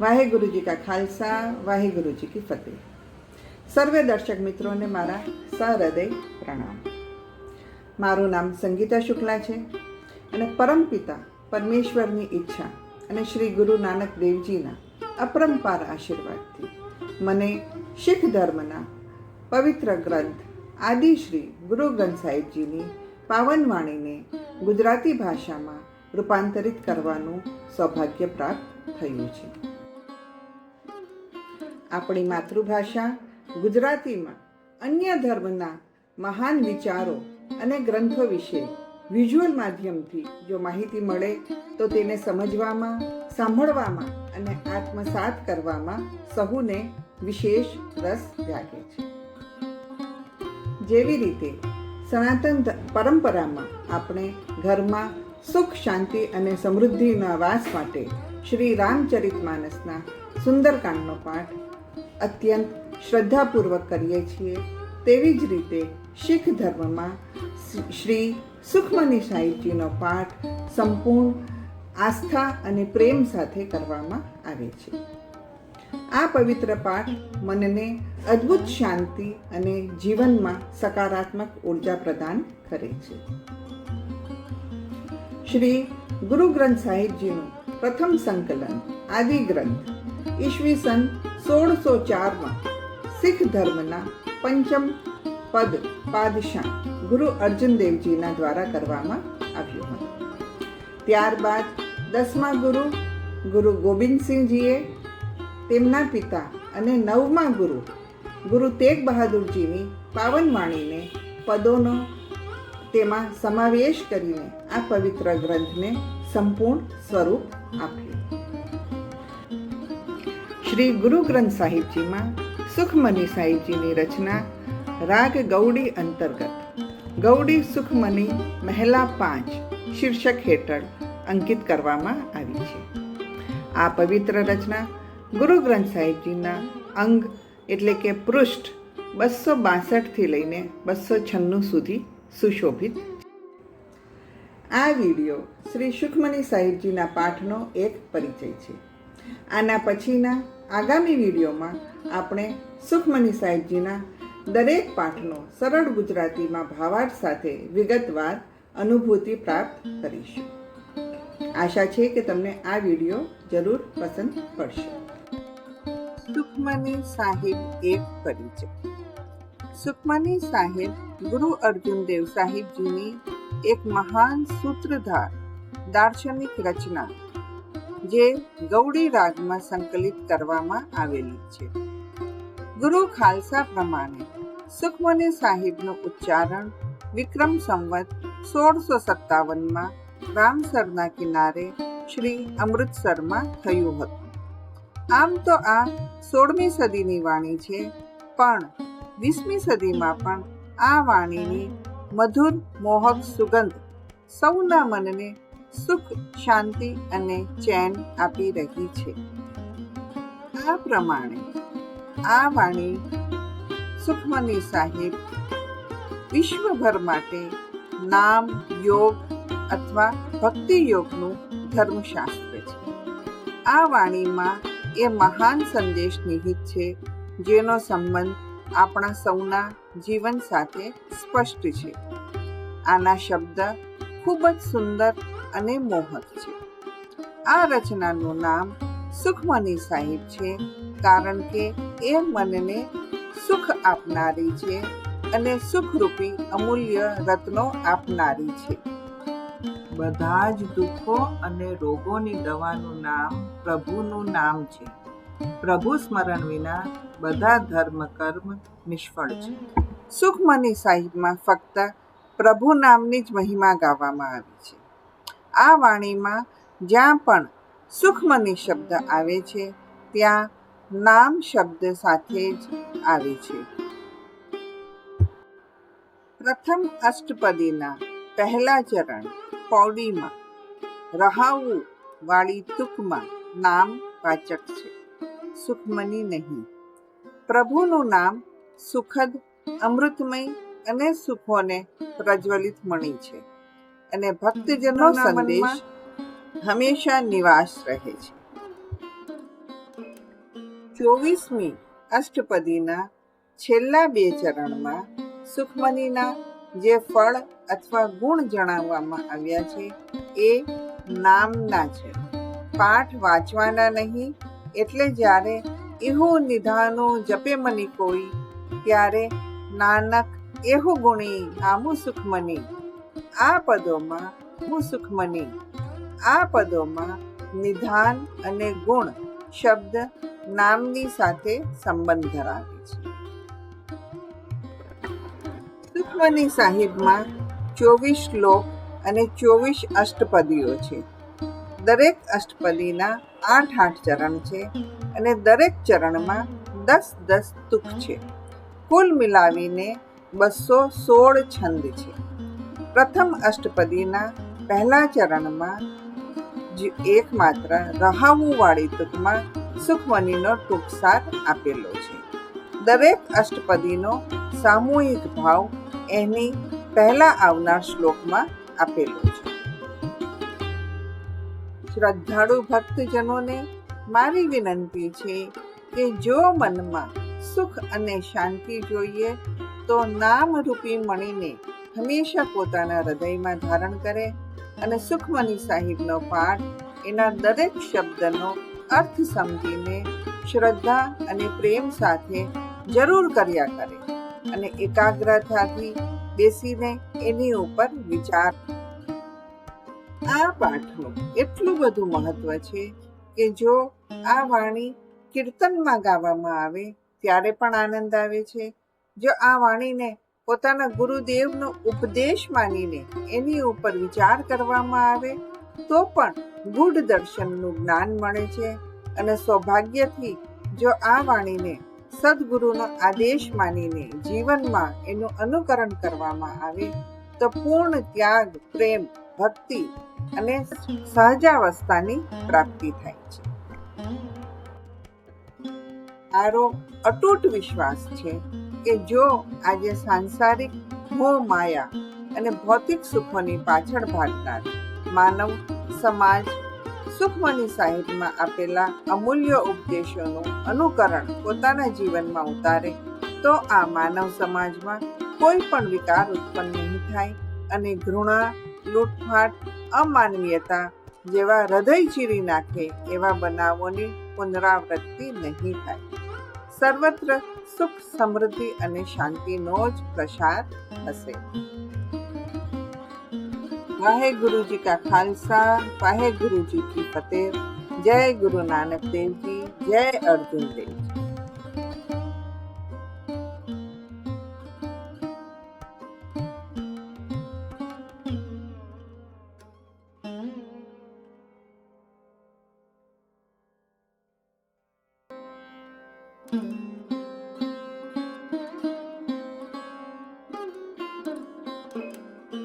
वाहेगुरु जी का खालसा, वाहेगुरु जी की फतेह। સર્વે દર્શક મિત્રોને મારા સહૃદય પ્રણામ। મારું નામ સંગીતા શુક્લા છે અને પરમપિતા પરમેશ્વરની ઈચ્છા અને શ્રી ગુરુ નાનક દેવજીના અપરંપાર આશીર્વાદથી મને શીખ ધર્મના પવિત્ર ગ્રંથ આદિ શ્રી ગુરુ ગ્રંથ સાહિબજીની પાવન વાણીને ગુજરાતી ભાષામાં રૂપાંતરિત કરવાનું સૌભાગ્ય પ્રાપ્ત થયું છે। આપણી માતૃભાષા ગુજરાતીમાં અન્ય ધર્મના મહાન વિચારો અને ગ્રંથો વિશે વિઝ્યુઅલ માધ્યમથી જો માહિતી મળે તો તેને સમજવામાં, સાંભળવામાં અને આત્મસાત કરવામાં સહુને વિશેષ રસ જાગે છે। જેવી રીતે સનાતન પરંપરામાં આપણે ઘરમાં સુખ, શાંતિ અને સમૃદ્ધિના વાસ માટે શ્રી રામચરિતમાનસના સુંદરકાંડનો પાઠ અત્યંત શ્રદ્ધાપૂર્વક કરીએ છીએ, તેવી જ રીતે શીખ ધર્મમાં શ્રી સુખમની સાહિબજીનો પાઠ સંપૂર્ણ આસ્થા અને પ્રેમ સાથે કરવામાં આવે છે। આ પવિત્ર પાઠ મનને અદ્ભુત શાંતિ અને જીવનમાં સકારાત્મક ઉર્જા પ્રદાન કરે છે। શ્રી ગુરુ ગ્રંથ સાહિબજીનું પ્રથમ સંકલન આદિ ગ્રંથ ઈસવીસન 1604માં શીખ ધર્મના પંચમ પદ પાદશાહ ગુરુ અર્જુન દેવજીના દ્વારા કરવામાં આવ્યું હતું। ત્યારબાદ 10મા ગુરુ ગુરુ ગોબિંદસિંહજીએ તેમના પિતા અને 9મા ગુરુ તેગ બહાદુરજીની પાવન વાણીને પદોનો તેમાં સમાવેશ કરીને આ પવિત્ર ગ્રંથને સંપૂર્ણ સ્વરૂપ આપ્યું। શ્રી ગુરુ ગ્રંથ સાહિબજીમાં સુખમની સાહિબજીની રચના રાગ ગૌડી અંતર્ગત ગૌડી સુખમની મહેલા 5 શીર્ષક હેઠળ અંકિત કરવામાં આવી છે। આ પવિત્ર રચના ગુરુ ગ્રંથ સાહિબજીના અંગ એટલે કે પૃષ્ઠ 262થી લઈને 296 સુધી સુશોભિત। આ વિડીયો શ્રી સુખમની સાહિબજીના પાઠનો એક પરિચય છે। આના પછીના આગામી વિડીયોમાં આપણે સુખમની સાહિબજીના દરેક પાઠનો સરળ ગુજરાતીમાં ભાવાર્થ સાથે વિગતવાર અનુભૂતિ પ્રાપ્ત કરીશું। આશા છે કે તમને આ વિડીયો જરૂર પસંદ પડશે। સુખમની સાહિબ એક પરિચય। સુખમની સાહિબ ગુરુ અર્જુન દેવ સાહિબજીની એક મહાન સૂત્રધાર દાર્શનિક રચના જે ગૌડી રાગમાં સંકલિત કરવામાં આવેલી છે। ગુરુ ખાલસા પ્રમાણે સુખમની સાહિબનું ઉચ્ચારણ વિક્રમ સંવત 1657માં રામસરના કિનારે શ્રી અમૃતસરમાં થયું હતું। આમ તો આ 16મી સદીની વાણી છે, પણ 20મી સદીમાં પણ આ વાણીની મધુર મોહક સુગંધ સૌના મનને સુખ, શાંતિ અને ચેન આપી રહી છે। આ પ્રમાણે આ વાણી સુખમની સાહિબ વિશ્વભર માટે નામ યોગ અથવા ભક્તિ યોગનું ધર્મશાસ્ત્ર છે। આ વાણીમાં એ મહાન સંદેશ નિહિત છે જેનો સંબંધ આપણા સૌના જીવન સાથે સ્પષ્ટ છે। આના શબ્દ ખૂબ જ સુંદર અને મોહક છે। આ રચનાનું નામ સુખમની સાહિબ છે કારણ કે એ મનને સુખ આપનારી છે અને સુખરૂપી અમૂલ્ય રત્નો આપનારી છે। બધા જ દુઃખો અને રોગોની દવાનું નામ પ્રભુનું નામ છે। પ્રભુ સ્મરણ વિના બધા ધર્મ કર્મ નિષ્ફળ છે। સુખમની સાહિબમાં ફક્ત પ્રભુ નામની જ મહિમા ગાવામાં આવી છે। આ વાણીમાં જ્યાં પણ સુખમની શબ્દ આવે છે ત્યાં નામ શબ્દ સાથે જ આવે છે। પ્રથમ અષ્ટપદીના પહેલા ચરણ પૌડીમાં રહાવું વાળી તુકમાં નામ વાચક છે, સુખમની નહીં। પ્રભુનું નામ સુખદ, અમૃતમય અને સુખોને પ્રજ્વલિત મણી છે અને ભક્તજનોના સંદેશ હંમેશા નિવાસ રહે છે। 24મી અષ્ટપદીના છેલ્લા 2 ચરણમાં સુખમનીના જે ફળ અથવા ગુણ જણાવવામાં આવ્યા છે એ નામના છે. પાઠ વાંચવાના નહીં. એટલે જ્યારે ઇહુ નિધાનો જપે મની કોઈ, ત્યારે નાનક એહુ ગુણી નામું સુખમની. આ પદોમાં હું સુખમની, આ પદોમાં નિધાન અને ગુણ શબ્દ નામની સાથે સંબંધ ધરાવે છે. સુખમની સાહિબમાં 24 શ્લોક અને 24 અષ્ટપદીઓ છે. દરેક અષ્ટપદીના 8 ચરણ છે અને દરેક ચરણમાં 10 તુક છે. કુલ મિલાવીને 216 છંદ છે. પ્રથમ અષ્ટપદીના પહેલા ચરણમાં એકમાત્ર રહાવું વાળી તુકમાં સુખમનીનો ટૂંકસાર આપેલો છે. દરેક અષ્ટપદીનો સામૂહિક ભાવ એની પહેલા આવનાર શ્લોકમાં આપેલો છે. શ્રદ્ધાળુ ભક્તજનોને મારી વિનંતી છે કે જો મનમાં સુખ અને શાંતિ જોઈએ તો નામરૂપી મણીને હંમેશા પોતાના હૃદયમાં ધારણ કરે અને સુખમની સાહિબનો પાઠ એના દરેક શબ્દનો અર્થ સમજીને શ્રદ્ધા અને પ્રેમ સાથે જરૂર કર્યા કરે અને એકાગ્રતાથી બેસીને એની ઉપર વિચાર. આ પાઠનું એટલું બધું મહત્વ છે કે જો આ વાણી કીર્તનમાં ગાવામાં આવે ત્યારે પણ આનંદ આવે છે. જો આ વાણીને પોતાના ગુરુદેવનો ઉપદેશ માનીને એની ઉપર વિચાર કરવામાં આવે તો પણ ગૂઢ દર્શનનું જ્ઞાન મળે છે. અને સૌભાગ્યથી જો આ વાણીને સદગુરુનો આદેશ માનીને જીવનમાં એનું અનુકરણ કરવામાં આવે તો પૂર્ણ ત્યાગ, પ્રેમ, ભક્તિ અને સહજાવસ્થાની પ્રાપ્તિ થાય છે. મારો અતૂટ વિશ્વાસ છે કે જો આજે સાંસારિક મોહ માયા અને ભૌતિક સુખોની પાછળ ભાગનાર માનવ સમાજ સુખમની સાહિબમાં આપેલા અમૂલ્ય ઉપદેશોનું અનુકરણ પોતાના જીવનમાં ઉતારે તો આ માનવ સમાજમાં કોઈ પણ વિકાર ઉત્પન્ન નહીં થાય અને ઘૃણા, લૂંટફાટ, અમાનવીયતા જેવા હૃદય ચીરી નાખે એવા બનાવોની પુનરાવૃત્તિ નહીં થાય. સર્વત્ર સુખ, સમૃદ્ધિ અને શાંતિનો જ પ્રસાર થશે. વાહેગુરુ જી કા ખાલસા, વાહેગુરુ જી કી ફતેહ. જય ગુરુ નાનક દેવ જી, જય અર્જુન દેવ જી.